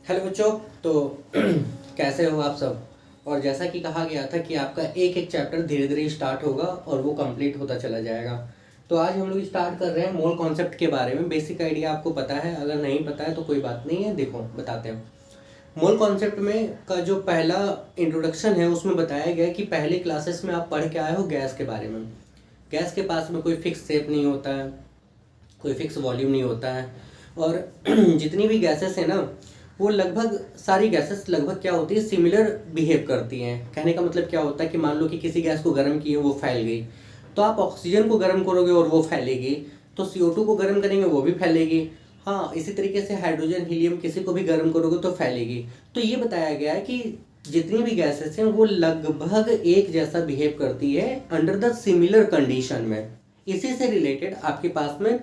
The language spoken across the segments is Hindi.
हेलो बच्चों। तो कैसे हो आप सब। और जैसा कि कहा गया था कि आपका एक एक चैप्टर धीरे धीरे स्टार्ट होगा और वो कंप्लीट होता चला जाएगा। तो आज हम लोग स्टार्ट कर रहे हैं मोल कॉन्सेप्ट के बारे में। बेसिक आइडिया आपको पता है, अगर नहीं पता है तो कोई बात नहीं है, देखो बताते हैं। मोल कॉन्सेप्ट में का जो पहला इंट्रोडक्शन है उसमें बताया गया कि पहले क्लासेस में आप पढ़ के आए हो गैस के बारे में। गैस के पास में कोई फिक्स शेप नहीं होता है, कोई फिक्स वॉल्यूम नहीं होता है। और जितनी भी गैसेस है ना, वो लगभग सारी गैसेस लगभग क्या होती है, सिमिलर बिहेव करती हैं। कहने का मतलब क्या होता है कि मान लो कि किसी गैस को गर्म किए वो फैल गई, तो आप ऑक्सीजन को गर्म करोगे और वो फैलेगी, तो CO2 को गर्म करेंगे वो भी फैलेगी। हाँ, इसी तरीके से हाइड्रोजन हीलियम किसी को भी गर्म करोगे तो फैलेगी। तो ये बताया गया है कि जितनी भी गैसेस हैं वो लगभग एक जैसा बिहेव करती है अंडर द सिमिलर कंडीशन में। इसी से रिलेटेड आपके पास में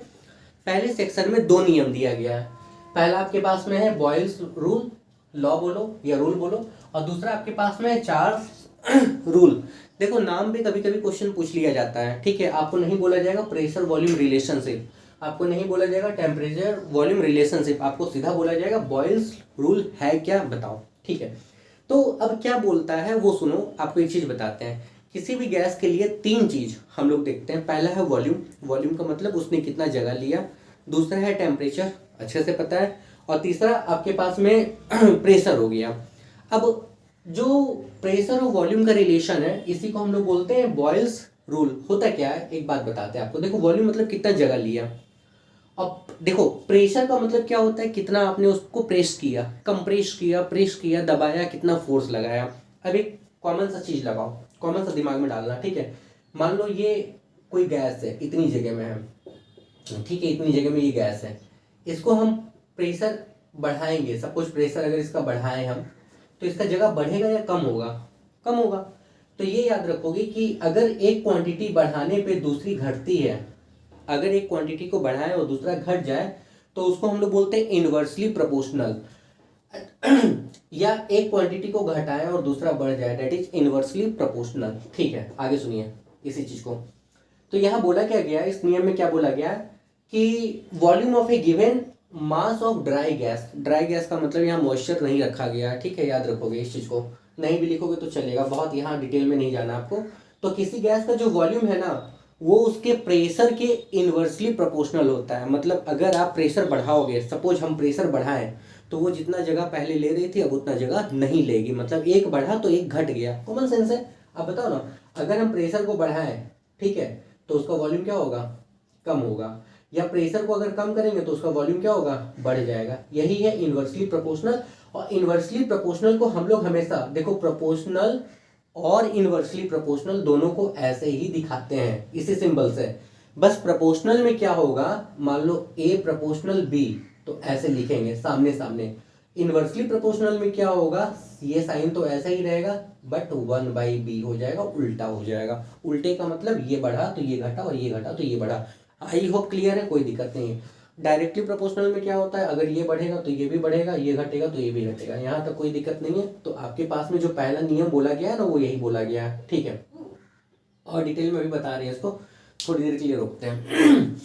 पहले सेक्शन में दो नियम दिया गया है। पहला आपके पास में है बॉयल्स रूल, लॉ बोलो या रूल बोलो, और दूसरा आपके पास में है चार्ल्स रूल। देखो नाम पे कभी कभी क्वेश्चन पूछ लिया जाता है, ठीक है। आपको नहीं बोला जाएगा प्रेशर वॉल्यूम रिलेशनशिप, आपको नहीं बोला जाएगा टेम्परेचर वॉल्यूम रिलेशनशिप, आपको सीधा बोला जाएगा बॉयल्स रूल है क्या बताओ, ठीक है। तो अब क्या बोलता है वो सुनो, आपको एक चीज बताते हैं। किसी भी गैस के लिए तीन चीज हम लोग देखते हैं। पहला है वॉल्यूम, वॉल्यूम का मतलब उसने कितना जगह लिया। दूसरा है टेम्परेचर, अच्छे से पता है। और तीसरा आपके पास में प्रेशर हो गया। अब जो प्रेशर और वॉल्यूम का रिलेशन है इसी को हम लोग बोलते हैं बॉयल्स रूल। होता क्या है एक बात बताते हैं आपको। देखो वॉल्यूम मतलब कितना जगह लिया। अब देखो प्रेशर का मतलब क्या होता है, कितना आपने उसको प्रेस किया, कंप्रेस किया, प्रेस किया, दबाया, कितना फोर्स लगाया। अब एक कॉमन सा चीज लगाओ, कॉमन सा दिमाग में डालना, ठीक है। मान लो ये कोई गैस है, इतनी जगह में है, ठीक है, इतनी जगह में ये गैस है। इसको हम प्रेशर बढ़ाएंगे, सब कुछ प्रेशर अगर इसका बढ़ाएं हम, तो इसका जगह बढ़ेगा या कम होगा? कम होगा। तो ये याद रखोगे कि अगर एक क्वांटिटी बढ़ाने पे दूसरी घटती है, अगर एक क्वांटिटी को बढ़ाएं और दूसरा घट जाए तो उसको हम लोग बोलते हैं इनवर्सली प्रोपोर्शनल। या एक क्वांटिटी को घटाएं और दूसरा बढ़ जाए, दैट इज इनवर्सली प्रोपोर्शनल, ठीक है। आगे सुनिए इसी चीज को। तो यहां बोला क्या गया, इस नियम में क्या बोला गया कि volume of A given mass of dry gas, dry gas का मतलब यहाँ मॉइस्चर नहीं रखा गया, ठीक है, याद रखोगे इस चीज को। नहीं भी लिखोगे तो चलेगा, बहुत यहाँ डिटेल में नहीं जाना आपको। तो किसी गैस का जो वॉल्यूम है ना, वो उसके प्रेशर के इनवर्सली प्रोपोर्शनल होता है। मतलब अगर आप प्रेशर बढ़ाओगे, सपोज हम प्रेशर बढ़ाएं, तो वो जितना जगह पहले ले रही थी अब उतना जगह नहीं लेगी। मतलब एक बढ़ा तो एक घट गया, कॉमन सेंस है। अब बताओ ना, अगर हम प्रेशर को बढ़ाएं, ठीक है, तो उसका वॉल्यूम क्या होगा? कम होगा। या प्रेशर को अगर कम करेंगे तो उसका वॉल्यूम क्या होगा? बढ़ जाएगा। यही है इनवर्सली प्रोपोर्शनल। और इनवर्सली प्रोपोर्शनल को हम लोग हमेशा देखो, प्रोपोर्शनल और इनवर्सली प्रोपोर्शनल दोनों को ऐसे ही दिखाते हैं, इसी सिंबल से। बस प्रोपोर्शनल में क्या होगा, मान लो ए प्रोपोर्शनल बी, तो ऐसे लिखेंगे सामने सामने। इनवर्सली प्रोपोर्शनल में क्या होगा, ये साइन तो ऐसा ही रहेगा, बट 1/b हो जाएगा, उल्टा हो जाएगा। उल्टे का मतलब ये बढ़ा तो ये घटा और ये घटा तो ये बढ़ा। आई होप क्लियर है, कोई दिक्कत नहीं है। डायरेक्टली प्रोपोर्शनल में क्या होता है, अगर ये बढ़ेगा तो ये भी बढ़ेगा, ये घटेगा तो ये भी घटेगा। यहाँ तक कोई दिक्कत नहीं है। तो आपके पास में जो पहला नियम बोला गया है ना, वो यही बोला गया है, ठीक है। और डिटेल में भी बता रहे हैं इसको, थोड़ी देर के लिए रोकते हैं।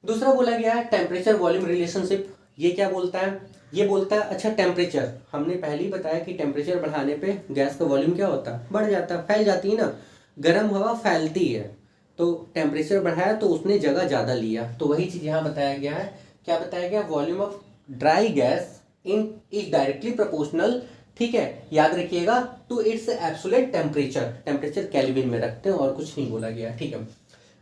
दूसरा बोला गया है टेम्परेचर वॉल्यूम रिलेशनशिप। ये क्या बोलता है? ये बोलता है, अच्छा टेम्परेचर हमने पहले ही बताया कि टेम्परेचर बढ़ाने पे गैस का वॉल्यूम क्या होता है? बढ़ जाता है, फैल जाती है ना। गर्म हवा फैलती है, तो टेम्परेचर बढ़ाया तो उसने जगह ज़्यादा लिया। तो वही चीज़ यहाँ बताया गया है। क्या बताया गया? Volume of dry gas in is directly proportional, ठीक है, याद रखिएगा, to its absolute temperature. Temperature kelvin में रखते हैं और कुछ नहीं बोला गया, ठीक है।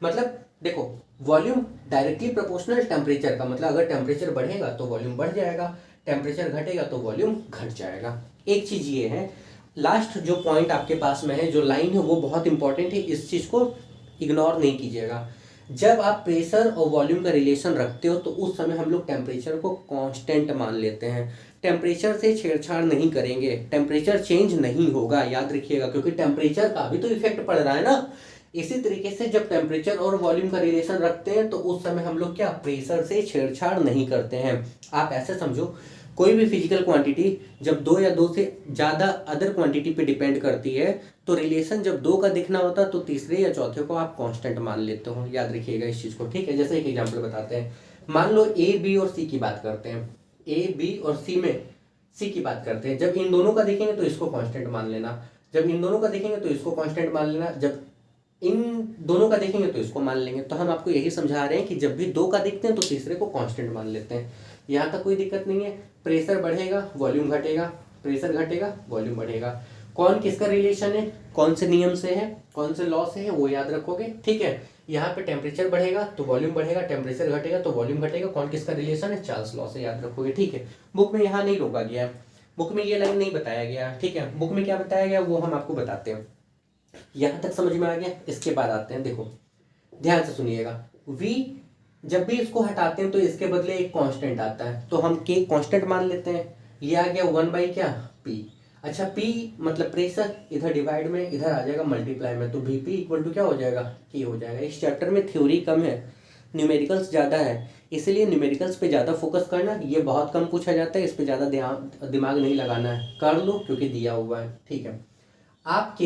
मतलब देखो, वॉल्यूम डायरेक्टली प्रोपोर्शनल टेम्परेचर का मतलब अगर टेम्परेचर बढ़ेगा तो वॉल्यूम बढ़ जाएगा, टेम्परेचर घटेगा तो वॉल्यूम घट जाएगा। एक चीज ये है, लास्ट जो पॉइंट आपके पास में है, जो लाइन है, वो बहुत इंपॉर्टेंट है, इस चीज को इग्नोर नहीं कीजिएगा। जब आप प्रेशर और वॉल्यूम का रिलेशन रखते हो तो उस समय हम लोग टेम्परेचर को कांस्टेंट मान लेते हैं। टेम्परेचर से छेड़छाड़ नहीं करेंगे, टेम्परेचर चेंज नहीं होगा, याद रखिएगा, क्योंकि टेम्परेचर का भी तो इफेक्ट पड़ रहा है ना। इसी तरीके से जब टेम्परेचर और वॉल्यूम का रिलेशन रखते हैं तो उस समय हम लोग क्या, प्रेशर से छेड़छाड़ नहीं करते हैं। आप ऐसे समझो, कोई भी फिजिकल क्वांटिटी जब दो या दो से ज़्यादा अदर क्वांटिटी पे डिपेंड करती है, तो रिलेशन जब दो का दिखना होता है तो तीसरे या चौथे को आप कांस्टेंट मान लेते हो। याद रखिएगा इस चीज़ को, ठीक है। जैसे एक एग्जांपल बताते हैं, मान लो ए बी और सी की बात करते हैं। ए बी और सी में सी की बात करते हैं। जब इन दोनों का देखेंगे तो इसको कांस्टेंट मान लेना, जब इन दोनों का देखेंगे तो इसको कांस्टेंट मान लेना, जब इन दोनों का देखेंगे तो इसको मान लेंगे। तो हम आपको यही समझा रहे हैं कि जब भी दो का देखते हैं तो तीसरे को कांस्टेंट मान लेते हैं। यहाँ तक कोई दिक्कत नहीं है। प्रेशर बढ़ेगा वॉल्यूम घटेगा, प्रेशर घटेगा वॉल्यूम बढ़ेगा। कौन किसका रिलेशन है, कौन से नियम से है, कौन से लॉ से है, वो याद रखोगे, ठीक है। यहाँ पे टेम्परेचर बढ़ेगा तो वॉल्यूम बढ़ेगा, टेम्परेचर घटेगा तो वॉल्यूम घटेगा। कौन किसका रिलेशन है, चार्ल्स लॉ से याद रखोगे, ठीक है। बुक में यहाँ नहीं रोका गया है, बुक में ये लाइन नहीं बताया गया, ठीक है। बुक में क्या बताया गया वो हम आपको बताते हैं। यहाँ तक समझ में आ गया। इसके बाद आते हैं, देखो ध्यान से सुनिएगा। v जब भी इसको हटाते हैं तो इसके बदले एक कांस्टेंट आता है, तो हम k कांस्टेंट मान लेते हैं। ये आ गया 1 क्या p। अच्छा p मतलब प्रेशर, इधर डिवाइड में इधर आ जाएगा मल्टीप्लाई में, तो Vp इक्वल टू क्या हो जाएगा, k हो जाएगा। इस चैप्टर में थ्योरी कम है, न्यूमेरिकल्स ज़्यादा है, इसलिए न्यूमेरिकल्स पे ज़्यादा फोकस करना। ये बहुत कम पूछा जाता है, इस पर ज़्यादा दिमाग नहीं लगाना है, कर लो क्योंकि दिया हुआ है, ठीक है। आप k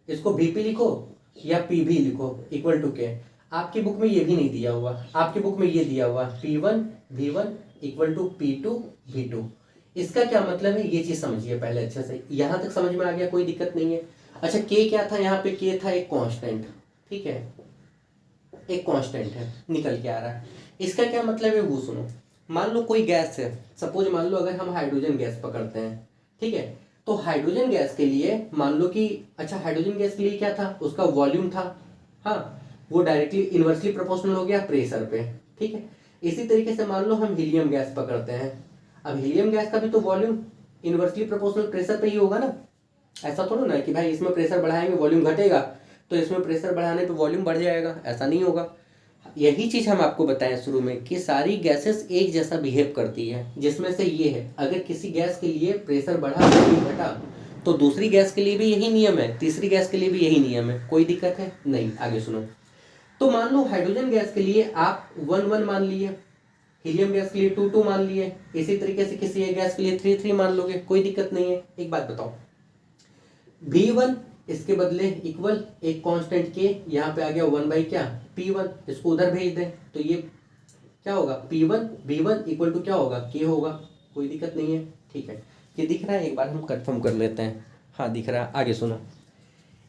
इसको Vp लिखो या Pv लिखो इक्वल टू के। आपकी बुक में ये भी नहीं दिया हुआ, आपकी बुक में ये दिया हुआ P1 V1 equal to P2 V2। इसका क्या मतलब है ये चीज़ समझिए पहले अच्छे से। यहाँ तक समझ में आ गया, कोई दिक्कत नहीं है। अच्छा k क्या था, यहाँ पे k था एक कांस्टेंट, ठीक है, एक कांस्टेंट है निकल के आ रहा है। इसका क्या मतलब है वो सुनो। मान लो कोई गैस है, सपोज मान लो अगर हम हाइड्रोजन गैस पकड़ते हैं, ठीक है। तो हाइड्रोजन गैस के लिए मान लो कि, अच्छा हाइड्रोजन गैस के लिए क्या था, उसका वॉल्यूम था, हाँ, वो डायरेक्टली इन्वर्सली प्रोपोर्शनल हो गया प्रेशर पे, ठीक है। इसी तरीके से मान लो हम हीलियम गैस पकड़ते हैं, अब हीलियम गैस का भी तो वॉल्यूम इन्वर्सली प्रोपोर्शनल प्रेशर पे ही होगा ना। ऐसा थोड़ा ना कि भाई इसमें प्रेशर बढ़ाएंगे वॉल्यूम घटेगा, तो इसमें प्रेशर बढ़ाने पे वॉल्यूम बढ़ जाएगा, ऐसा नहीं होगा। यही चीज़ हम आपको बताएं शुरू में कि सारी गैसेस एक जैसा बिहेव करती है, जिसमें से ये है, अगर किसी गैस के लिए प्रेशर बढ़ा वॉल्यूम घटा तो दूसरी गैस के लिए भी यही नियम है, तीसरी गैस के लिए भी यही नियम है। कोई दिक्कत है नहीं, आगे सुनो। तो मान लो हाइड्रोजन गैस के लिए आप 1 मान लिए, हीलियम गैस के लिए 2 मान लिए, इसी तरीके से किसी एक गैस के लिए 3 मान लोगे, कोई दिक्कत नहीं है। एक बात बताओ, V1 इसके बदले इक्वल एक कांस्टेंट के, यहाँ पे आ गया 1 क्या P1, इसको उधर भेज दें तो ये क्या होगा P1 V1 इक्वल टू क्या होगा K होगा, कोई दिक्कत नहीं है, ठीक है। ये दिख रहा है, एक बार हम कंफर्म कर लेते हैं, हाँ दिख रहा है, आगे सुनो।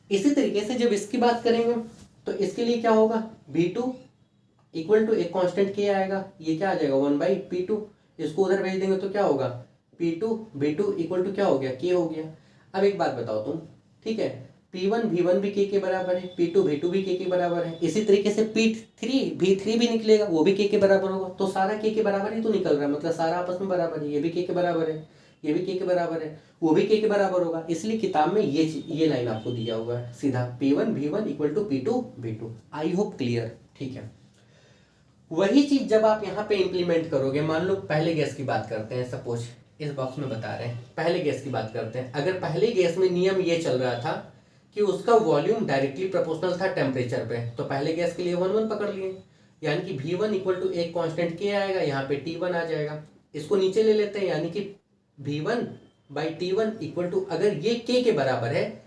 इसी तरीके से जब इसकी बात करेंगे तो इसके लिए क्या होगा, V2 इक्वल टू एक कांस्टेंट K आएगा, ये क्या आ जाएगा 1/P2, इसको उधर भेज देंगे तो क्या होगा P2 V2 इक्वल टू क्या हो गया K हो गया। अब एक बात बताओ तुम, ठीक है, P1 V1 भी K के बराबर है, P2 V2 भी K के बराबर है, इसी तरीके से P3 V3 भी निकलेगा, वो भी K के बराबर होगा। तो सारा K के बराबर ही तो निकल रहा है, मतलब सारा आपस में बराबर है, ये भी K के बराबर है, ये भी K के बराबर है, वो भी K के बराबर होगा। इसलिए किताब में ये लाइन आपको दिया हुआ है सीधा P1 V1 equal to P2 V2। I hope clear, ठीक है। वही चीज जब आप यहाँ पे इंप्लीमेंट करोगे, मान लो पहले गैस की बात करते हैं, सपोज इस बॉक्स में बता रहे हैं पहले गैस की बात करते हैं। अगर पहले गैस में नियम ये चल रहा था कि उसका वॉल्यूम डायरेक्टली प्रोपोर्शनल था टेम्परेचर पे, तो पहले गैस के लिए 1 पकड़ लिए, यानी कि V1 इक्वल टू एक कांस्टेंट K आएगा, यहाँ पे T1 आ जाएगा। इसको नीचे ले लेते हैं, यानी कि V1/T1 इक्वल टू, अगर ये K के बराबर है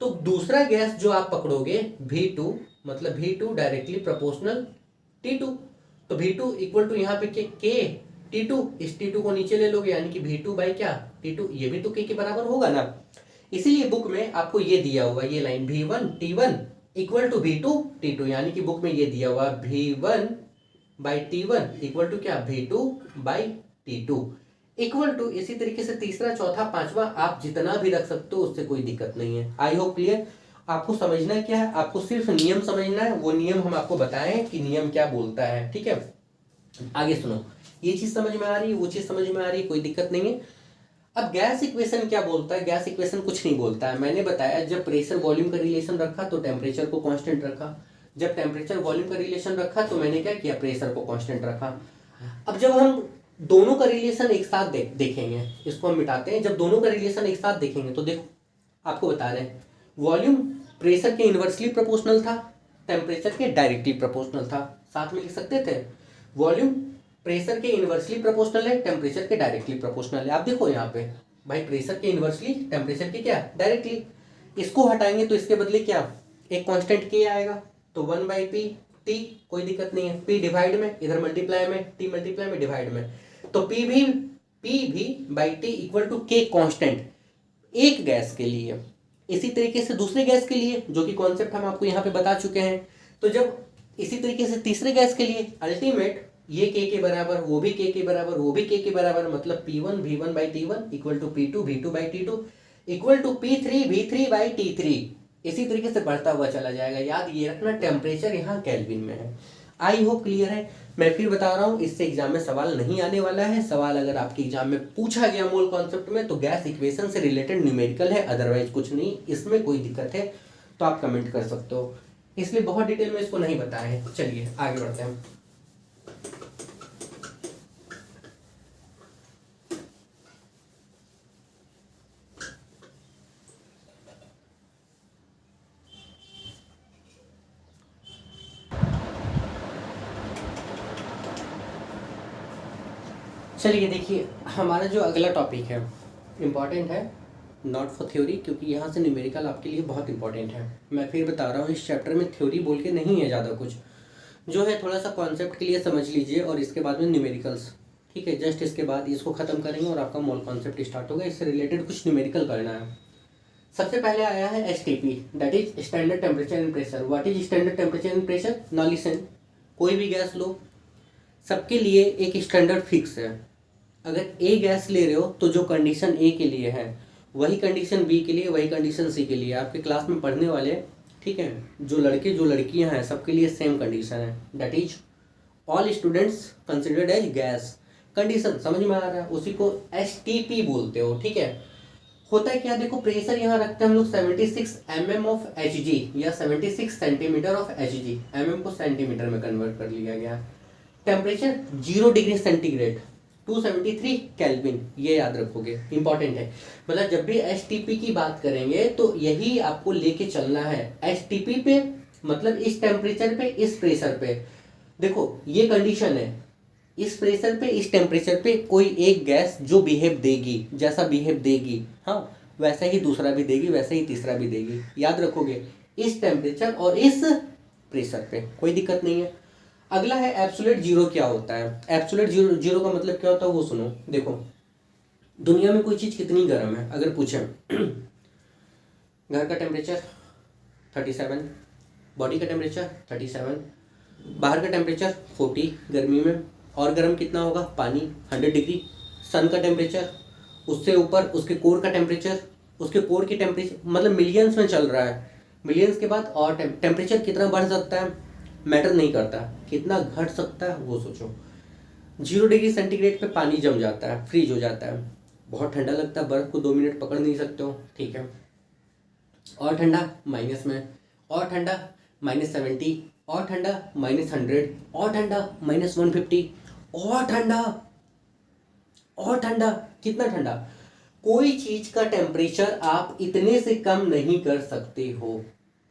तो दूसरा गैस जो आप पकड़ोगे V2, मतलब V2 डायरेक्टली प्रोपोर्शनल T2, तो V2 इक्वल टू यहाँ पे K T2, इस T2 को नीचे ले लोगे, यानी कि V2 बाई क्या T2, ये भी तो K के बराबर होगा ना। इसीलिए बुक में आपको ये दिया हुआ ये line V1 T1 equal to V2 T2, यानी कि बुक में ये दिया हुआ V1/T1 इक्वल टू क्या V2/T2 इक्वल टू, इसी तरीके से तीसरा चौथा पांचवा आप जितना भी रख सकते हो, उससे कोई दिक्कत नहीं है। आई होप क्लियर। आपको समझना क्या है, आपको सिर्फ नियम समझना है, वो नियम हम आपको बताएं कि नियम क्या बोलता है, ठीक है। आगे सुनो, ये चीज समझ में आ रही है, वो चीज समझ में आ रही है, कोई दिक्कत नहीं है। अब गैस इक्वेशन क्या बोलता है, गैस इक्वेशन कुछ नहीं बोलता है। मैंने बताया जब प्रेशर वॉल्यूम का रिलेशन रखा तो टेम्परेचर को कांस्टेंट रखा, जब टेम्परेचर वॉल्यूम का रिलेशन रखा तो मैंने क्या किया, प्रेशर को कांस्टेंट रखा। अब जब हम दोनों का रिलेशन एक साथ देखेंगे, इसको हम मिटाते हैं, जब दोनों का रिलेशन एक साथ देखेंगे तो देखो आपको बता रहे हैं वॉल्यूम प्रेशर के इन्वर्सली प्रोपोर्शनल था, टेम्परेचर के डायरेक्टली प्रोपोर्शनल था। साथ में लिख सकते थे वॉल्यूम प्रेशर के इन्वर्सली प्रोपोर्शनल है, टेम्परेचर के डायरेक्टली प्रोपोर्शनल है। आप देखो यहाँ पे भाई प्रेशर के इन्वर्सली, टेम्परेचर के क्या डायरेक्टली, इसको हटाएंगे तो इसके बदले क्या एक कांस्टेंट K आएगा, तो 1/P T, कोई दिक्कत नहीं है। P डिवाइड में, इधर मल्टीप्लाई में, T मल्टीप्लाई में, डिवाइड में, तो P भी PV/T equal to K constant एक गैस के लिए। इसी तरीके से दूसरे गैस के लिए, जो कि कॉन्सेप्ट हम आपको यहाँ पे बता चुके हैं। तो जब इसी तरीके से तीसरे गैस के लिए अल्टीमेट ये K के बराबर, वो भी K के बराबर, वो भी K के बराबर, मतलब P1V1/T1 equal to P2V2/T2 equal to P3V3/T3। इसी तरीके से बढ़ता हुआ चला जाएगा। याद ये रखना, टेम्परेचर यहाँ केल्विन में है। आई होप क्लियर है। मैं फिर बता रहा हूँ, इससे एग्जाम में सवाल नहीं आने वाला है। सवाल अगर आपके एग्जाम में पूछा गया मोल कॉन्सेप्ट में तो गैस इक्वेशन से रिलेटेड न्यूमेरिकल है, अदरवाइज कुछ नहीं। इसमें कोई दिक्कत है तो आप कमेंट कर सकते हो, इसलिए बहुत डिटेल में इसको नहीं बताया है। चलिए आगे बढ़ते हैं। चलिए देखिए, हमारा जो अगला टॉपिक है इम्पॉर्टेंट है, नॉट फॉर थ्योरी, क्योंकि यहाँ से न्यूमेरिकल आपके लिए बहुत इंपॉर्टेंट है। मैं फिर बता रहा हूँ, इस चैप्टर में थ्योरी बोल के नहीं है ज़्यादा कुछ, जो है थोड़ा सा कॉन्सेप्ट के लिए समझ लीजिए और इसके बाद में न्यूमेरिकल्स। ठीक है, जस्ट इसके बाद इसको ख़त्म करेंगे और आपका मोल कॉन्सेप्ट स्टार्ट होगा। इससे रिलेटेड कुछ न्यूमेरिकल करना है। सबसे पहले आया है STP, that is standard temperature and pressure. What is standard temperature and pressure? Now listen, कोई भी गैस लो, सबके लिए एक स्टैंडर्ड फिक्स है। अगर A गैस ले रहे हो तो जो कंडीशन A के लिए है वही कंडीशन B के लिए, वही कंडीशन C के लिए। आपके क्लास में पढ़ने वाले, ठीक है, जो लड़के जो लड़कियां हैं, सबके लिए सेम कंडीशन है। That is all students considered as gas. Condition समझ में आ रहा है? उसी को STP बोलते हो। ठीक है, होता है क्या, देखो प्रेशर यहाँ रखते हैं हम लोग 76 mm ऑफ Hg या 76 सेंटीमीटर ऑफ Hg। mm को सेंटीमीटर में कन्वर्ट कर लिया गया। टेम्परेचर 0 डिग्री सेंटीग्रेड, 273 केल्विन, ये याद रखोगे, इंपॉर्टेंट है। मतलब जब भी STP की बात करेंगे तो यही आपको लेके चलना है। STP पे मतलब इस टेम्परेचर पे, इस प्रेशर पे। देखो ये कंडीशन है, इस प्रेशर पे, इस टेम्परेचर पे कोई एक गैस जो बिहेव देगी, जैसा बिहेव देगी, हाँ, वैसा ही दूसरा भी देगी, वैसा ही तीसरा भी देगी। याद रखोगे, इस टेम्परेचर और इस प्रेशर पे कोई दिक्कत नहीं है। अगला है एब्सोल्यूट जीरो। क्या होता है एब्सोल्यूट जीरो? का मतलब क्या होता है वो सुनो। देखो, दुनिया में कोई चीज़ कितनी गर्म है अगर पूछें, घर का टेम्परेचर 37, बॉडी का टेम्परेचर 37, बाहर का टेम्परेचर 40 गर्मी में, और गर्म कितना होगा? पानी 100 डिग्री। सन का टेम्परेचर, उससे ऊपर उसके कोर का टेम्परेचर, उसके कोर की टेम्परेचर, मतलब मिलियंस में चल रहा है। मिलियंस के बाद और टेम्परेचर कितना बढ़ सकता है मैटर नहीं करता, कितना घट सकता है वो सोचो। 0 डिग्री सेंटीग्रेड पे पानी जम जाता है, फ्रीज हो जाता है, बहुत ठंडा लगता है, बर्फ को 2 मिनट पकड़ नहीं सकते हो। ठीक है, और ठंडा माइनस में, और ठंडा -70, और ठंडा -100, और ठंडा -150, और ठंडा, और ठंडा। कितना ठंडा? कोई चीज का टेम्परेचर आप इतने से कम नहीं कर सकते हो।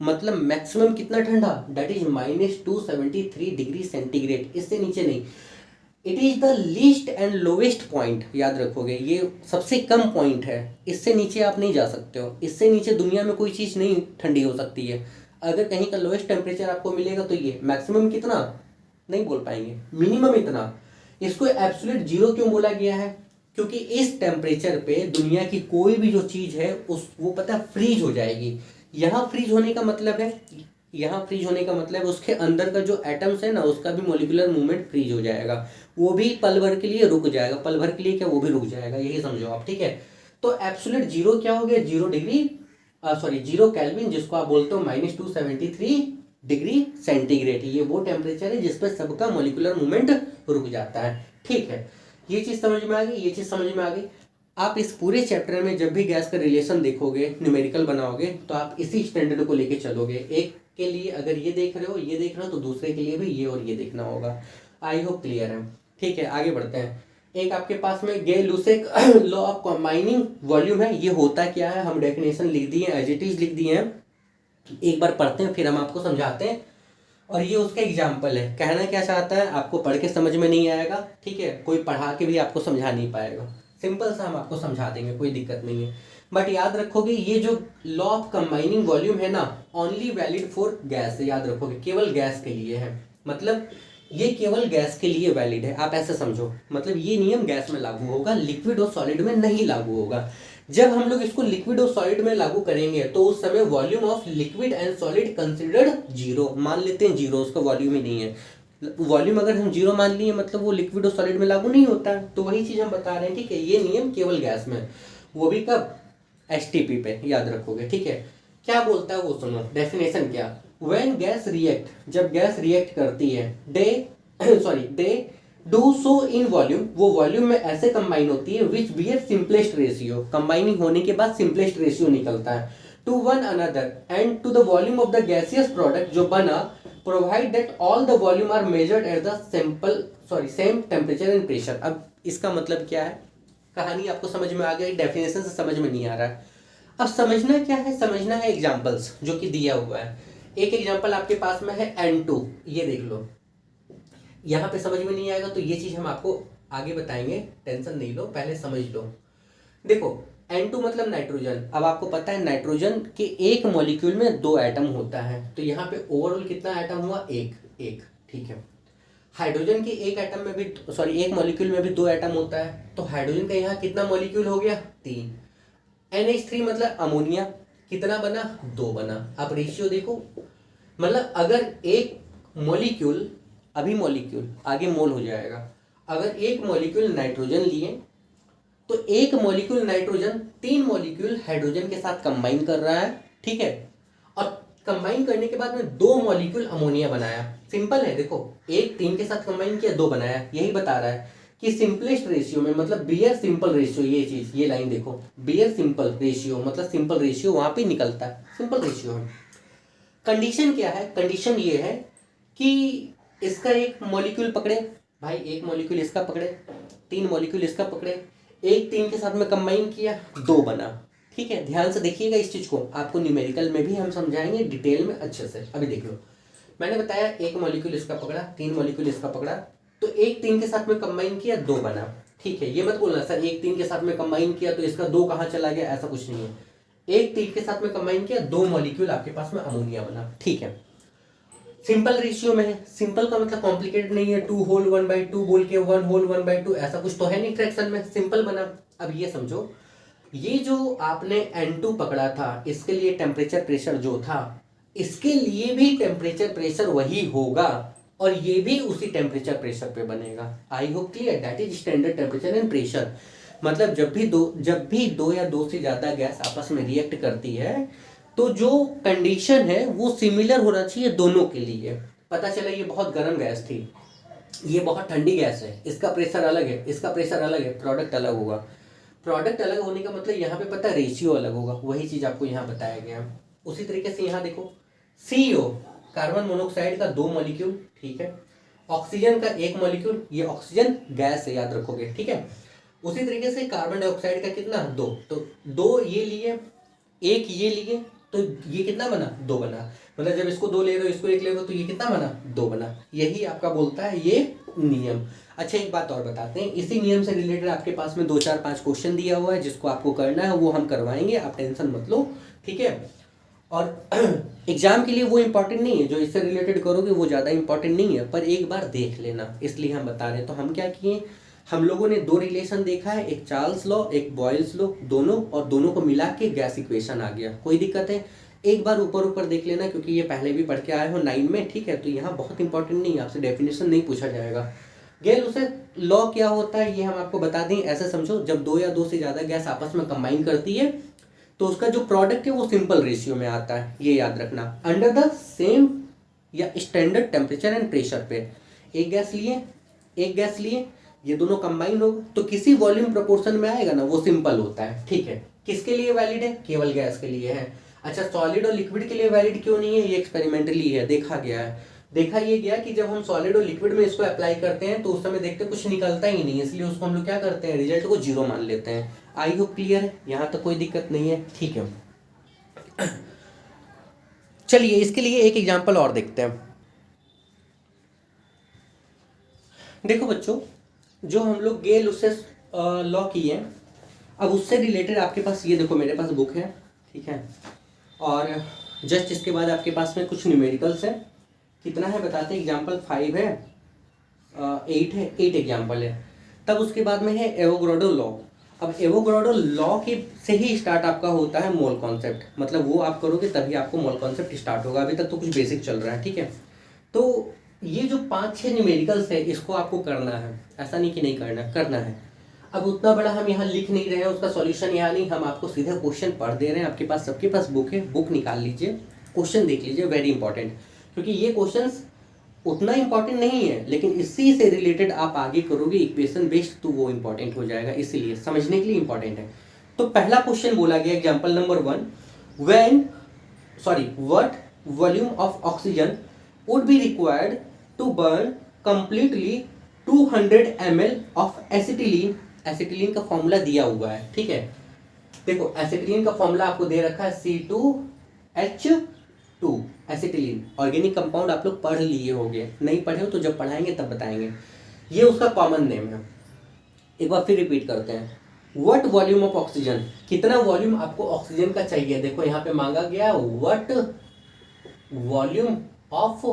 मतलब मैक्सिमम कितना ठंडा? दैट इज -273 डिग्री सेंटीग्रेड, इससे नीचे नहीं। It is the least and lowest point, याद रखोगे, ये सबसे कम पॉइंट है। इससे नीचे आप नहीं जा सकते हो, इससे नीचे दुनिया में कोई चीज़ नहीं ठंडी हो सकती है। अगर कहीं का लोवेस्ट टेम्परेचर आपको मिलेगा तो ये, मैक्सिमम कितना नहीं बोल पाएंगे, मिनिमम इतना। इसको एब्सोल्यूट जीरो क्यों बोला गया है? क्योंकि इस टेम्परेचर पे दुनिया की कोई भी जो चीज़ है उस वो पता है फ्रीज हो जाएगी। यहाँ फ्रीज होने का मतलब है, यहाँ फ्रीज होने का मतलब उसके अंदर का जो एटम्स है ना, उसका भी मॉलिक्यूलर मूवमेंट फ्रीज हो जाएगा, वो भी पल भर के लिए रुक जाएगा। पल भर के लिए क्या, वो भी रुक जाएगा, यही समझो आप। ठीक है, तो एब्सोल्यूट जीरो क्या हो गया? 0 डिग्री, सॉरी 0 केल्विन, जिसको आप बोलते हो -273 डिग्री सेंटीग्रेड। ये वो टेम्परेचर है जिस पर सबका मॉलिक्यूलर मूवमेंट रुक जाता है। ठीक है, ये चीज़ समझ में आ गई, ये चीज़ समझ में आ गई। आप इस पूरे चैप्टर में जब भी गैस का रिलेशन देखोगे, न्यूमेरिकल बनाओगे, तो आप इसी स्टैंडर्ड को लेके चलोगे। एक के लिए अगर ये देख रहे हो, ये देख रहे हो, तो दूसरे के लिए भी ये और ये देखना होगा। आई होप क्लियर है। ठीक है, आगे बढ़ते हैं। एक आपके पास में गे-लुसेक लॉ ऑफ कंबाइनिंग वॉल्यूम है। ये होता क्या है, हम डेफिनेशन लिख दिए, एज इट इज लिख दिए हैं। एक बार पढ़ते हैं फिर हम आपको समझाते हैं। और ये उसका एग्जाम्पल है। कहना क्या चाहता है, आपको पढ़ के समझ में नहीं आएगा, ठीक है, कोई पढ़ा के भी आपको समझा नहीं पाएगा। सिंपल सा हम आपको समझा देंगे, कोई दिक्कत नहीं है। बट याद रखोगे, ये जो लॉ ऑफ कंबाइनिंग वॉल्यूम है ना, ओनली वैलिड फॉर गैस, याद रखोगे, केवल गैस के लिए है। मतलब ये केवल गैस के लिए वैलिड है, आप ऐसे समझो। मतलब ये नियम गैस में लागू होगा, लिक्विड और सॉलिड में नहीं लागू होगा। जब हम लोग इसको लिक्विड और सॉलिड में लागू करेंगे तो उस समय volume of liquid and solid considered zero, मान लेते हैं जीरो, उसका वॉल्यूम ही नहीं है। वॉल्यूम अगर हम जीरो मान लिए मतलब वो लिक्विड और सॉलिड में लागू नहीं होता है। तो वही चीज़ हम बता रहे हैं, ठीक है। ये नियम केवल गैस में, वो भी कब, एसटीपी पे, याद रखोगे, ठीक है। क्या बोलता है वो सुनो, डेफिनेशन क्या। व्हेन गैस रिएक्ट, जब गैस रिएक्ट करती है, they do so in volume, वो वॉल्यूम में ऐसे कंबाइन होती है which bear simplest ratio, combining होने के बाद सिंपलेस्ट रेशियो निकलता है, to one another and to the volume of the gaseous product जो बना, provide that all the volume are measured at the same temperature and pressure. अब इसका मतलब क्या है, कहानी आपको समझ में आ गई, डेफिनेशन से समझ में नहीं आ रहा है। अब समझना क्या है, समझना है एग्जांपल्स जो कि दिया हुआ है। एक एग्जांपल आपके पास में है N2, ये देख लो। यहाँ पे समझ में नहीं आएगा तो ये चीज हम आपको आगे बताएंगे, टेंशन नहीं लो, पहले समझ लो। देखो N2 मतलब नाइट्रोजन। अब आपको पता है नाइट्रोजन के एक मॉलिक्यूल में दो एटम होता है, तो यहाँ पे ओवरऑल कितना एटम हुआ, एक, ठीक है। हाइड्रोजन के एक एटम में भी, एक मॉलिक्यूल में भी दो एटम होता है, तो हाइड्रोजन का यहाँ कितना मॉलिक्यूल हो गया, 3। NH3 मतलब अमोनिया, कितना बना, 2 बना। आप रेशियो देखो, मतलब अगर एक मॉलिक्यूल, अभी मॉलिक्यूल आगे मोल हो जाएगा, अगर एक मॉलिक्यूल नाइट्रोजन लिए तो एक मॉलिक्यूल नाइट्रोजन 3 मॉलिक्यूल हाइड्रोजन के साथ कंबाइन कर रहा है, ठीक है। और कंबाइन करने के बाद में 2 मॉलिक्यूल अमोनिया बनाया। सिंपल है, देखो एक 3 के साथ कंबाइन किया, 2 बनाया। यही बता रहा है कि सिंपलेस्ट रेशियो में, मतलब बियर सिंपल रेशियो, ये चीज, ये लाइन देखो, बियर सिंपल रेशियो मतलब सिंपल रेशियो वहां पे निकलता है, सिंपल रेशियो है। कंडीशन क्या है, कंडीशन ये है कि इसका एक मॉलिक्यूल पकड़े, भाई एक मॉलिक्यूल इसका पकड़े, 3 मॉलिक्यूल इसका पकड़े, एक 3 के साथ में कंबाइन किया, 2 बना, ठीक है। ध्यान से देखिएगा इस चीज को, आपको न्यूमेरिकल में भी हम समझाएंगे डिटेल में अच्छे से। अभी देख लो, मैंने बताया एक मॉलिक्यूल इसका पकड़ा, 3 मॉलिक्यूल इसका पकड़ा, तो एक 3 के साथ में कंबाइन किया, 2 बना, ठीक है। ये मत बोलना सर एक 3 के साथ में कंबाइन किया तो इसका 2 कहाँ चला गया, ऐसा कुछ नहीं है। एक 3 के साथ में कंबाइन किया, 2 मॉलिक्यूल आपके पास में अमोनिया बना, ठीक है। सिंपल रेशियो में है, सिंपल का मतलब कॉम्प्लिकेटेड नहीं है, 2 होल 1/2 बोल के 1 होल 1/2 ऐसा कुछ तो है नहीं फ्रैक्शन में, सिंपल बना। अब ये समझो, ये जो आपने N2 पकड़ा था, इसके लिए टेम्परेचर प्रेशर जो था, इसके लिए भी टेम्परेचर प्रेशर वही होगा और ये भी उसी टेम्परेचर प्रेशर पे बनेगा। आई hope clear, that is standard temperature and pressure. मतलब जब भी दो या दो से ज्यादा गैस आपस में रिएक्ट करती है तो जो कंडीशन है वो सिमिलर होना चाहिए दोनों के लिए। पता चला ये बहुत गर्म गैस थी, ये बहुत ठंडी गैस है, इसका प्रेशर अलग है, इसका प्रेशर अलग है, प्रोडक्ट अलग होगा। प्रोडक्ट अलग होने का मतलब यहाँ पे पता है रेशियो अलग होगा, वही चीज आपको यहाँ बताया गया। उसी तरीके से यहाँ देखो, CO कार्बन मोनोऑक्साइड का 2 मॉलिक्यूल, ठीक है। ऑक्सीजन का 1 मॉलिक्यूल, ये ऑक्सीजन गैस है, याद रखोगे, ठीक है। उसी तरीके से कार्बन डाइऑक्साइड का कितना, 2, तो 2 ये लिए, 1 ये लिए, तो ये कितना बना, 2 बना। मतलब जब इसको 2 ले रहे हो, इसको 1 ले रहे हो, तो ये कितना बना, 2 बना। यही आपका बोलता है ये नियम। अच्छा एक बात और बताते हैं, इसी नियम से रिलेटेड आपके पास में 2 4 5 क्वेश्चन दिया हुआ है, जिसको आपको करना है वो हम करवाएंगे, आप टेंशन मत लो, ठीक है। और एग्जाम के लिए वो इंपॉर्टेंट नहीं है, जो इससे रिलेटेड करोगे वो ज़्यादा इंपॉर्टेंट नहीं है, पर एक बार देख लेना, इसलिए हम बता रहे हैं। तो हम क्या किए, हम लोगों ने 2 रिलेशन देखा है, एक चार्ल्स लॉ, एक बॉयल्स लॉ, दोनों, और दोनों को मिला के गैस इक्वेशन आ गया। कोई दिक्कत है, एक बार ऊपर ऊपर देख लेना, क्योंकि ये पहले भी पढ़ के आए हो 9 में, ठीक है। तो यहाँ बहुत इंपॉर्टेंट नहीं है, आपसे डेफिनेशन नहीं पूछा जाएगा। गेल उसे लॉ क्या होता है ये हम आपको बता दें, ऐसे समझो, जब 2 या 2 से ज़्यादा गैस आपस में कंबाइन करती है तो उसका जो प्रोडक्ट है वो सिंपल रेशियो में आता है, ये याद रखना, अंडर द सेम या स्टैंडर्ड टेम्परेचर एंड प्रेशर पे। एक गैस लिए, ये दोनों कंबाइन होगा तो किसी वॉल्यूम प्रोपोर्शन में आएगा ना, वो सिंपल होता है, ठीक है। किसके लिए वैलिड है, केवल गैस के लिए है। अच्छा सॉलिड और लिक्विड के लिए वैलिड क्यों नहीं है, ये एक्सपेरिमेंटली है, देखा गया है। देखा ये गया कि जब हम सॉलिड और लिक्विड में इसको अप्लाई करते हैं तो उस समय देखते कुछ निकलता ही नहीं, इसलिए उसको हम लोग क्या करते हैं, रिजल्ट को 0 मान लेते हैं। आई होप क्लियर है, यहाँ तक कोई दिक्कत नहीं है, ठीक है। चलिए इसके लिए एक एग्जांपल और देखते हैं। देखो बच्चों, जो हम लोग गेल उससे लॉ किए, अब उससे रिलेटेड आपके पास ये देखो मेरे पास बुक है, ठीक है। और जस्ट इसके बाद आपके पास में कुछ न्यूमेरिकल्स है, कितना है बताते हैं, एग्जाम्पल 5 है, 8 है, 8 एग्जाम्पल है। तब उसके बाद में है एवोगाड्रो लॉ। अब एवोगाड्रो लॉ के से ही स्टार्ट आपका होता है मोल कॉन्सेप्ट, मतलब वो आप करोगे तभी आपको मोल कॉन्सेप्ट स्टार्ट होगा। अभी तक तो कुछ बेसिक चल रहा है, ठीक है। तो ये जो 5-6 न्यूमेरिकल्स है इसको आपको करना है, ऐसा नहीं कि नहीं करना है। अब उतना बड़ा हम यहाँ लिख नहीं रहे हैं, उसका सॉल्यूशन यहाँ नहीं, हम आपको सीधे क्वेश्चन पढ़ दे रहे हैं। आपके पास सबके पास बुक है, बुक निकाल लीजिए, क्वेश्चन देख लीजिए, वेरी इंपॉर्टेंट। क्योंकि ये क्वेश्चंस उतना इंपॉर्टेंट नहीं है, लेकिन इसी से रिलेटेड आप आगे करोगे इक्वेशन बेस्ड, तो वो इंपॉर्टेंट हो जाएगा, इसीलिए समझने के लिए इंपॉर्टेंट है। तो पहला क्वेश्चन बोला गया example number 1, what volume of oxygen would be required to burn completely 200 ml of acetylene. Acetylene का फॉर्मूला दिया हुआ है, ठीक है। देखो एसिटिलीन का फॉर्मूला आपको दे रखा है C2H2। एसिटिलीन ऑर्गेनिक कंपाउंड आप लोग पढ़ लिए होंगे, नहीं पढ़े हो तो जब पढ़ाएंगे तब बताएंगे। ये उसका कॉमन नेम है। एक बार फिर रिपीट करते हैं, व्हाट वॉल्यूम ऑफ ऑक्सीजन, कितना वॉल्यूम आपको ऑक्सीजन का चाहिए। देखो यहाँ पे मांगा गया व्हाट वॉल्यूम ऑफ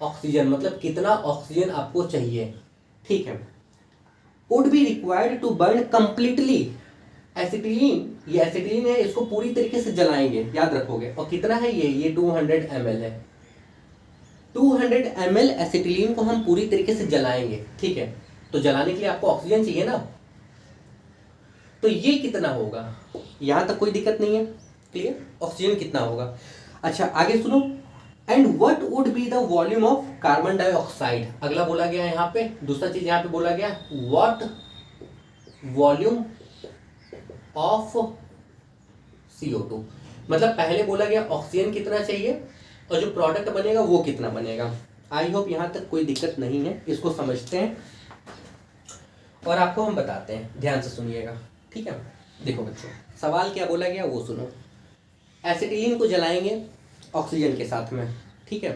ऑक्सीजन, मतलब कितना ऑक्सीजन आपको चाहिए, ठीक है। Would be required to burn completely acetylene, ये एसिटिलीन है, इसको पूरी तरीके से जलाएंगे, याद रखोगे। और कितना है ये 200 ml है। 200 ml एसिटिलीन को हम पूरी तरीके से जलाएंगे, ठीक है। तो जलाने के लिए आपको ऑक्सीजन चाहिए ना, तो ये कितना होगा, यहां तक कोई दिक्कत नहीं है, क्लियर। ऑक्सीजन कितना होगा। अच्छा आगे सुनो, and what would be the volume of carbon dioxide. अगला बोला गया यहाँ पे, दूसरा चीज यहाँ पे बोला गया व्हाट वॉल्यूम ऑफ CO2, मतलब पहले बोला गया ऑक्सीजन कितना चाहिए और जो प्रोडक्ट बनेगा वो कितना बनेगा। आई होप यहाँ तक कोई दिक्कत नहीं है, इसको समझते हैं और आपको हम बताते हैं, ध्यान से सुनिएगा, ठीक है। देखो बच्चों, सवाल क्या बोला गया वो सुनो। एसिटिलीन को जलाएंगे ऑक्सीजन के साथ में, ठीक है।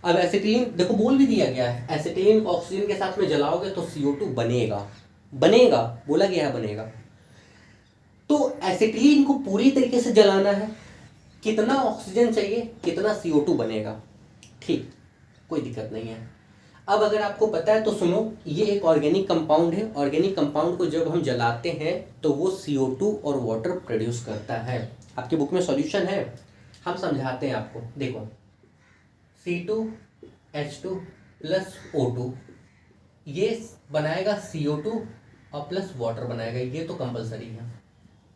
अब एसिटिलीन देखो बोल भी दिया गया है, एसिटिलीन को ऑक्सीजन के साथ में जलाओगे तो CO2 बनेगा, बनेगा बोला गया है, बनेगा। तो एसिटिलीन को पूरी तरीके से जलाना है, कितना ऑक्सीजन चाहिए, कितना CO2 बनेगा, ठीक, कोई दिक्कत नहीं है। अब अगर आपको पता है तो सुनो, ये एक ऑर्गेनिक कंपाउंड है। ऑर्गेनिक कंपाउंड को जब हम जलाते हैं तो वो CO2 और वाटर प्रोड्यूस करता है। आपकी बुक में सॉल्यूशन है, हम समझाते हैं आपको। देखो C2H2 प्लस O2 ये बनाएगा CO2 और प्लस वाटर बनाएगा, ये तो कंपलसरी है,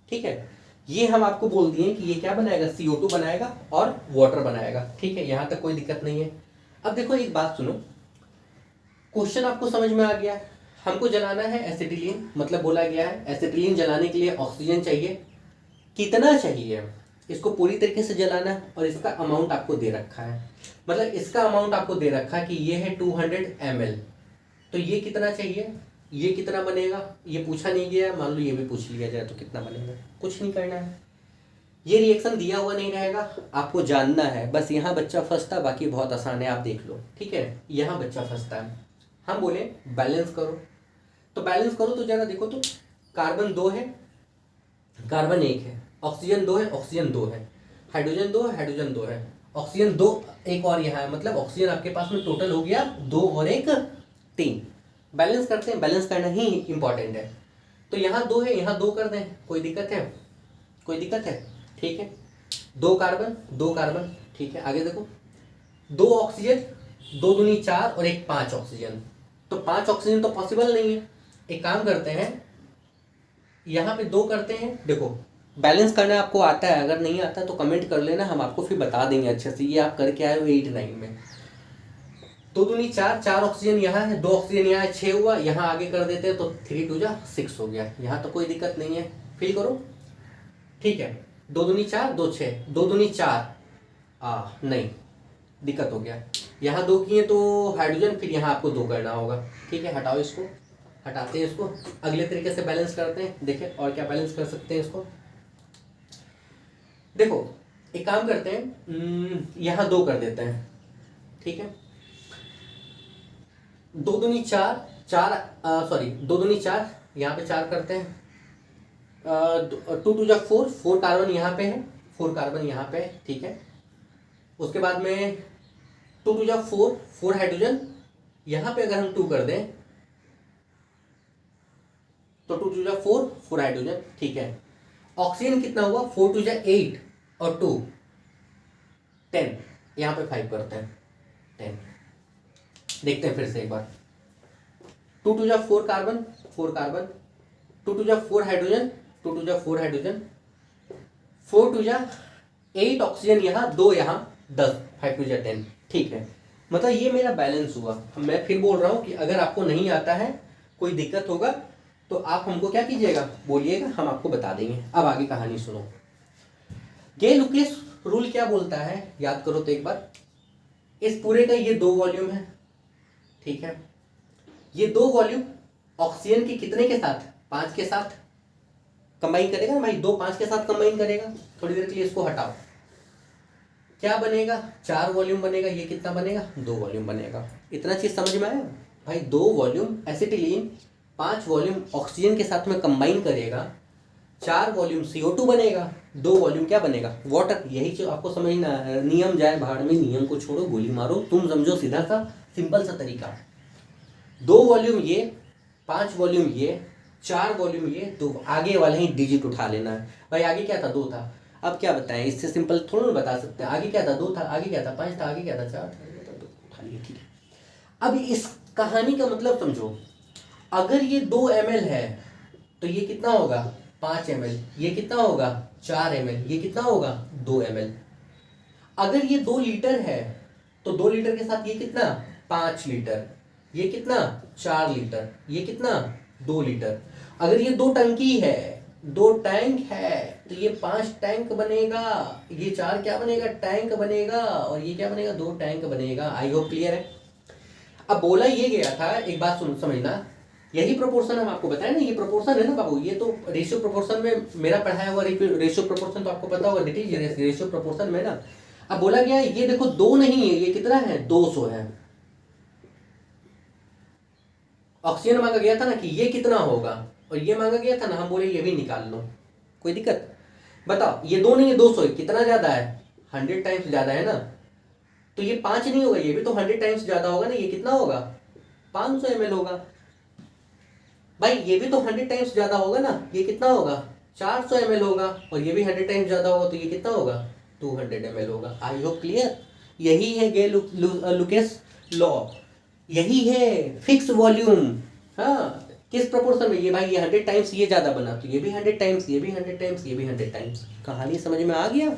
ठीक है। ये हम आपको बोल दिए कि ये क्या बनाएगा, CO2 बनाएगा और वाटर बनाएगा, ठीक है। यहां तक कोई दिक्कत नहीं है। अब देखो एक बात सुनो, क्वेश्चन आपको समझ में आ गया। हमको जलाना है एसिटिलीन, मतलब बोला गया है एसिटिलीन जलाने के लिए ऑक्सीजन चाहिए, कितना चाहिए, इसको पूरी तरीके से जलाना है और इसका अमाउंट आपको दे रखा है। मतलब इसका अमाउंट आपको दे रखा है कि ये है 200 ml, तो ये कितना चाहिए, ये कितना बनेगा, ये पूछा नहीं गया। मान लो ये भी पूछ लिया जाए तो कितना बनेगा, कुछ नहीं करना है, ये रिएक्शन दिया हुआ नहीं रहेगा, आपको जानना है बस। यहाँ बच्चा फंसता, बाकी बहुत आसान है, आप देख लो, ठीक है। यहाँ बच्चा फंसता है, हम बोले बैलेंस करो, तो बैलेंस करो तो जरा देखो, तो कार्बन 2 है, कार्बन 1 है, ऑक्सीजन 2 है, ऑक्सीजन 2 है, हाइड्रोजन 2 है, हाइड्रोजन 2 है, ऑक्सीजन 2 एक और यहाँ है, मतलब ऑक्सीजन आपके पास में टोटल हो गया 2 और 1 3। बैलेंस करते हैं, बैलेंस करना ही इंपॉर्टेंट है। तो यहाँ 2 है, यहाँ 2 कर दें, कोई दिक्कत है, कोई दिक्कत है, ठीक है। 2 कार्बन 2 कार्बन, ठीक है। आगे देखो 2 ऑक्सीजन, 2 दूनी 4 और 1 5 ऑक्सीजन, तो 5 ऑक्सीजन तो पॉसिबल नहीं है। एक काम करते हैं, यहाँ पे 2 करते हैं। देखो बैलेंस करना आपको आता है, अगर नहीं आता तो कमेंट कर लेना, हम आपको फिर बता देंगे अच्छे से। ये आप करके आए हो 8-9 में। 2 दूनी 4, 4 ऑक्सीजन यहाँ है, 2 ऑक्सीजन यहाँ है, 6 हुआ। यहाँ आगे कर देते हैं तो 3 2 जा 6 हो गया। यहाँ तो कोई दिक्कत नहीं है, फील करो, ठीक है। 2 दूनी 4 2 6, 2 दूनी 4 नहीं, दिक्कत हो गया। यहाँ 2 किए तो हाइड्रोजन, फिर यहाँ आपको 2 करना होगा, ठीक है। हटाओ इसको, हटाते हैं इसको, अगले तरीके से बैलेंस करते हैं। देखें और क्या बैलेंस कर सकते हैं इसको। देखो एक काम करते हैं, यहाँ 2 कर देते हैं, ठीक है। 2 दूनी 4 4 सॉरी 2 दूनी 4, यहाँ पे 4 करते हैं। 2 2 जा 4, 4 कार्बन यहाँ पे है, 4 कार्बन यहाँ पे है, ठीक है। उसके बाद में 2 2 जा 4, 4 हाइड्रोजन यहाँ पे अगर हम 2 कर दें तो 2 2 जा 4, 4 हाइड्रोजन, ठीक है। ऑक्सीजन कितना हुआ, 4 2 जा 8 और 2 10, यहाँ पे 5 करते हैं 10। देखते हैं फिर से एक बार, 2 2 जा 4 कार्बन, 4 कार्बन, 2 2 जा 4 हाइड्रोजन, 2 2 जा 4 हाइड्रोजन, 4 2 जा 8 ऑक्सीजन, यहाँ 2 यहाँ 10, 5 2 जा 10, ठीक है। मतलब ये मेरा बैलेंस हुआ। मैं फिर बोल रहा हूँ कि अगर आपको नहीं आता है, कोई दिक्कत होगा तो आप हमको क्या कीजिएगा, बोलिएगा, हम आपको बता देंगे। अब आगे कहानी सुनो। गे-लुकेस रूल क्या बोलता है, याद करो तो एक बार। इस पूरे का ये 2 वॉल्यूम है, ठीक है। ये 2 वॉल्यूम ऑक्सीजन के कितने के साथ, 5 के साथ कंबाइन करेगा ना भाई, 2 5 के साथ कंबाइन करेगा। थोड़ी देर के लिए इसको हटाओ, क्या बनेगा, 4 वॉल्यूम बनेगा। ये कितना बनेगा, 2 वॉल्यूम बनेगा। इतना चीज समझ में आया भाई। 2 वॉल्यूम एसिटिलीन 5 वॉल्यूम ऑक्सीजन के साथ में कंबाइन करेगा, 4 वॉल्यूम CO2 बनेगा, 2 वॉल्यूम क्या बनेगा, वाटर। यही जो आपको समझना है, नियम जाए भाड़ में, नियम को छोड़ो गोली मारो, तुम समझो, सीधा सा सिंपल सा तरीका। 2 वॉल्यूम ये, 5 वॉल्यूम ये, 4 वॉल्यूम ये, तो आगे वाले ही डिजिट उठा लेना है भाई। आगे क्या था, 2 था। अब क्या बताएं, इससे सिंपल थोड़ा ना बता सकते हैं। आगे क्या था, 2 था, आगे क्या था, 5 था, आगे क्या था, 4 था, 2 उठा लिए, ठीक है। अब इस कहानी का मतलब समझो। अगर ये 2 ml है तो ये कितना होगा, 5 ml। ये कितना होगा, 4 ml। ये कितना होगा, 2 ml। अगर ये 2 लीटर है तो 2 लीटर के साथ ये कितना, 5 लीटर। ये कितना, 4 लीटर। ये कितना, 2 लीटर। अगर ये 2 टंकी है, 2 टैंक है, तो ये 5 टैंक बनेगा। ये 4 क्या बनेगा, टैंक बनेगा। और ये क्या बनेगा, 2 टैंक बनेगा। आई होप क्लियर है। अब बोला ये गया था, एक बात सुन समझना, यही प्रोपोर्शन हम आपको बताए ना, ये प्रोपोर्शन है ना बाबू। ये तो रेशियो प्रोपोर्शन में मेरा पढ़ाया हुआ रेशियो प्रोपोर्शन तो आपको पता होगा, दैट इज रेशियो प्रोपोर्शन में ना। अब बोला गया ये देखो 2 नहीं है, ये कितना है, 200 है। ऑक्सीजन मांगा गया था ना कि ये कितना होगा, और ये मांगा गया था ना, हम बोले ये भी निकाल लो, कोई दिक्कत। बताओ, ये 2 नहीं है, 200 है, कितना ज्यादा है, 100 टाइम्स ज्यादा है ना। तो ये 5 नहीं होगा, ये भी तो 100 टाइम्स ज्यादा होगा ना। ये कितना होगा, 500 ml होगा भाई। ये भी तो 100 टाइम्स ज्यादा होगा ना। ये कितना होगा, 400 ml होगा। और ये भी 100 टाइम्स ज्यादा होगा, तो ये कितना होगा, 200 ml होगा। आई होप क्लियर। यही है गे-लुकेस लॉ, यही है फिक्स वॉल्यूम। हाँ, किस प्रोपोर्शन में, ये भाई ये 100 टाइम्स ये ज्यादा बना, तो ये भी 100 टाइम्स, ये भी 100 टाइम्स, ये भी 100 टाइम्स। कहानी समझ में आ गया,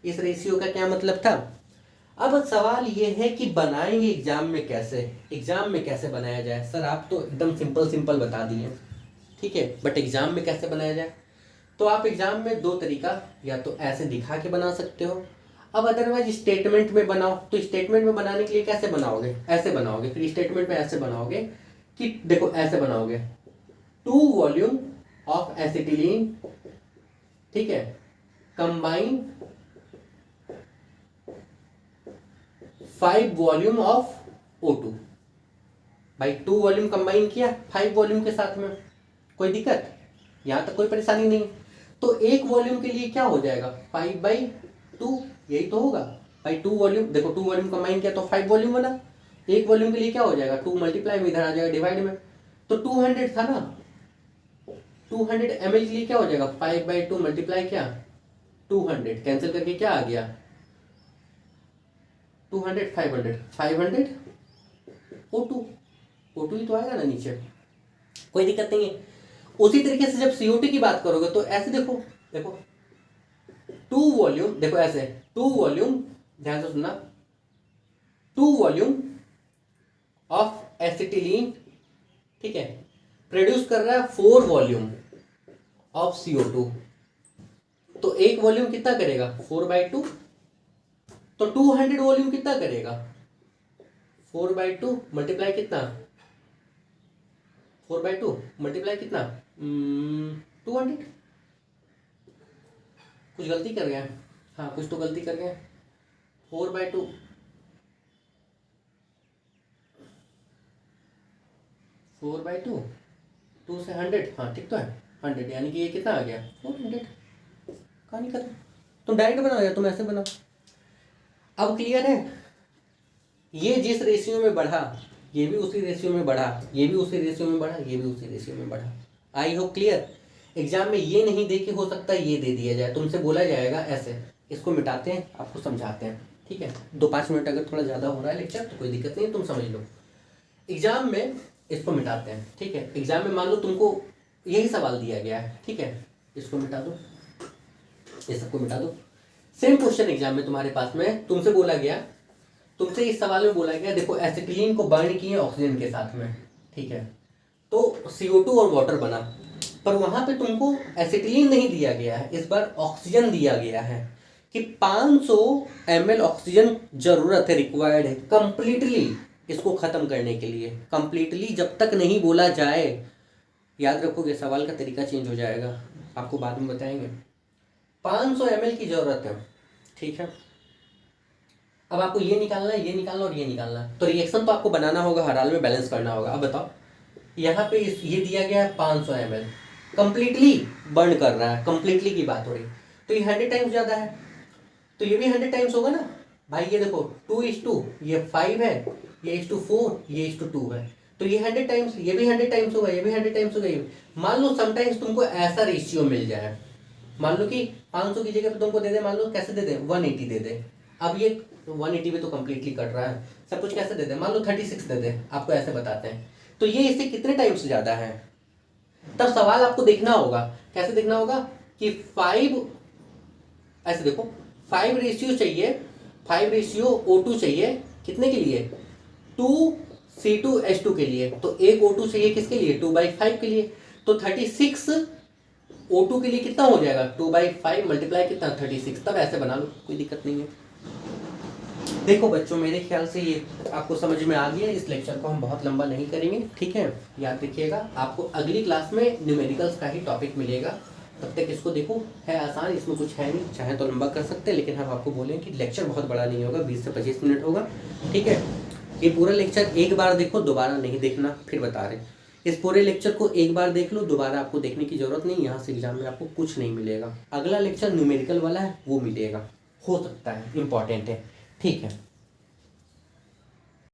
इस रेशियो का क्या मतलब था। अब सवाल ये है कि बनाएंगे एग्जाम में कैसे, एग्जाम में कैसे बनाया जाए। सर आप तो एकदम सिंपल सिंपल बता दिए, ठीक है, बट एग्जाम में कैसे बनाया जाए। तो आप एग्जाम में 2 तरीका, या तो ऐसे दिखा के बना सकते हो, अब अदरवाइज स्टेटमेंट में बनाओ। तो स्टेटमेंट में बनाने के लिए कैसे बनाओगे, ऐसे बनाओगे। फिर स्टेटमेंट में ऐसे बनाओगे कि देखो ऐसे बनाओगे, 2 वॉल्यूम ऑफ एसिटिलीन, ठीक है, कंबाइन 5 वॉल्यूम ऑफ O2। भाई 2 वॉल्यूम कंबाइन किया 5 वॉल्यूम के साथ में, कोई दिक्कत, यहां तक कोई परेशानी नहीं। तो 1 वॉल्यूम के लिए क्या हो जाएगा, 5/2, यही तो होगा भाई। 2 वॉल्यूम, देखो 2 वॉल्यूम कंबाइन किया तो 5 वॉल्यूम बना। 1 वॉल्यूम के लिए क्या हो जाएगा, 2 मल्टीप्लाई में इधर आ जाएगा डिवाइड में, तो 200 था ना। 200 ml के लिए क्या हो जाएगा, 5/2 मल्टीप्लाई क्या, 200 कैंसिल करके क्या आ गया, 200 500 O2 ही तो आएगा ना नीचे, कोई दिक्कत नहीं है। उसी तरीके से जब CO2 की बात करोगे तो ऐसे देखो, देखो 2 वॉल्यूम, देखो ऐसे 2 वॉल्यूम, ध्यान से सुनना, 2 वॉल्यूम ऑफ एसिटिलीन, ठीक है, प्रोड्यूस कर रहा है 4 वॉल्यूम ऑफ CO2। तो 1 वॉल्यूम कितना करेगा, 4/2, तो 200 वॉल्यूम कितना करेगा, 4/2 मल्टीप्लाई कितना, 4/2 मल्टीप्लाई कितना, 200। कुछ गलती कर गया, हाँ कुछ तो गलती कर गया। 4/2, 4/2, 2 से 100, हाँ ठीक तो है, 100, यानी कि ये कितना आ गया, 400। कहानी खत्म। तुम डायरेक्ट बनाओ या तुम ऐसे बनाओ। अब क्लियर है, ये जिस रेशियो में बढ़ा ये भी उसी रेशियो में बढ़ा, ये भी उसी रेशियो में बढ़ा, ये भी उसी रेशियो में बढ़ा। आई होप क्लियर। एग्जाम में ये नहीं दे के हो सकता है ये दे दिया जाए, तुमसे बोला जाएगा ऐसे, इसको मिटाते हैं, आपको समझाते हैं, ठीक है। 2-5 मिनट अगर थोड़ा ज़्यादा हो रहा है लेक्चर तो कोई दिक्कत नहीं है, तुम समझ लो। एग्जाम में इसको मिटाते हैं, ठीक है। एग्जाम में मान लो तुमको यही सवाल दिया गया है, ठीक है, इसको मिटा दो, ये सबको मिटा दो। सेम क्वेश्चन एग्जाम में तुम्हारे पास में तुमसे बोला गया, तुमसे इस सवाल में बोला गया देखो एसिटिलीन को बर्न किए ऑक्सीजन के साथ में, ठीक है, तो CO2 और वाटर बना, पर वहां पे तुमको एसिटिलीन नहीं दिया गया है, इस बार ऑक्सीजन दिया गया है कि 500 ml ऑक्सीजन जरूरत है, रिक्वायर्ड है कंप्लीटली इसको खत्म करने के लिए। कंप्लीटली जब तक नहीं बोला जाए, याद रखोगे सवाल का तरीका चेंज हो जाएगा, आपको बाद में बताएंगे। 500 ml की जरूरत है, ठीक है। अब आपको ये निकालना है, ये निकालना और ये निकालना, तो रिएक्शन तो आपको बनाना होगा, हर हाल में बैलेंस करना होगा। अब बताओ यहाँ पे ये दिया गया है 500 ml, कंप्लीटली बर्न कर रहा है, कंप्लीटली की बात हो रही, तो ये 100 टाइम्स ज़्यादा है, तो ये भी 100 टाइम्स होगा ना भाई। ये देखो 2:2, ये 5 है, ये 1:4, ये 1:2 है, तो ये 100 टाइम्स, ये भी 100 टाइम्स होगा, ये भी 100 टाइम्स होगा। मान लो समटाइम्स तुमको ऐसा रेशियो मिल जाए, मान लो कि 500 की जगह पे तुमको दे दे, मान लो कैसे दे दे 180 दे दे। अब ये 180 पे तो कंप्लीटली कट रहा है, सब कुछ कैसे दे दे, मान लो 36 दे दे, आपको ऐसे बताते हैं, तो ये इससे कितने टाइम्स ज़्यादा है। तब सवाल आपको देखना होगा, कैसे देखना होगा कि 5, ऐसे देखो 5 रेशियो चाहिए, 5 रेशियो O2 चाहिए, कितने के लिए 2C2H2 के लिए, तो एक O2 चाहिए किसके लिए 2/5 के लिए, तो 36 O2 के लिए कितना हो जाएगा 2/5 मल्टीप्लाई कितना 36, तब ऐसे बना लो, कोई दिक्कत नहीं है। देखो बच्चों मेरे ख्याल से ये आपको समझ में आ गया, इस लेक्चर को हम बहुत लंबा नहीं करेंगे, ठीक है। याद रखिएगा आपको अगली क्लास में न्यूमेरिकल्स का ही टॉपिक मिलेगा, तब तक इसको देखो, है आसान, इसमें कुछ है नहीं, चाहे तो लंबा कर सकते हैं, लेकिन हम आपको बोलेंगे कि लेक्चर बहुत बड़ा नहीं होगा, 20 से 25 मिनट होगा, ठीक है। ये पूरा लेक्चर एक बार देखो, दोबारा नहीं देखना, फिर बता रहे, इस पूरे लेक्चर को एक बार देख लो, दोबारा आपको देखने की जरूरत नहीं, यहाँ से एग्जाम में आपको कुछ नहीं मिलेगा। अगला लेक्चर न्यूमेरिकल वाला है, वो मिलेगा, हो सकता है, इंपॉर्टेंट है, ठीक है।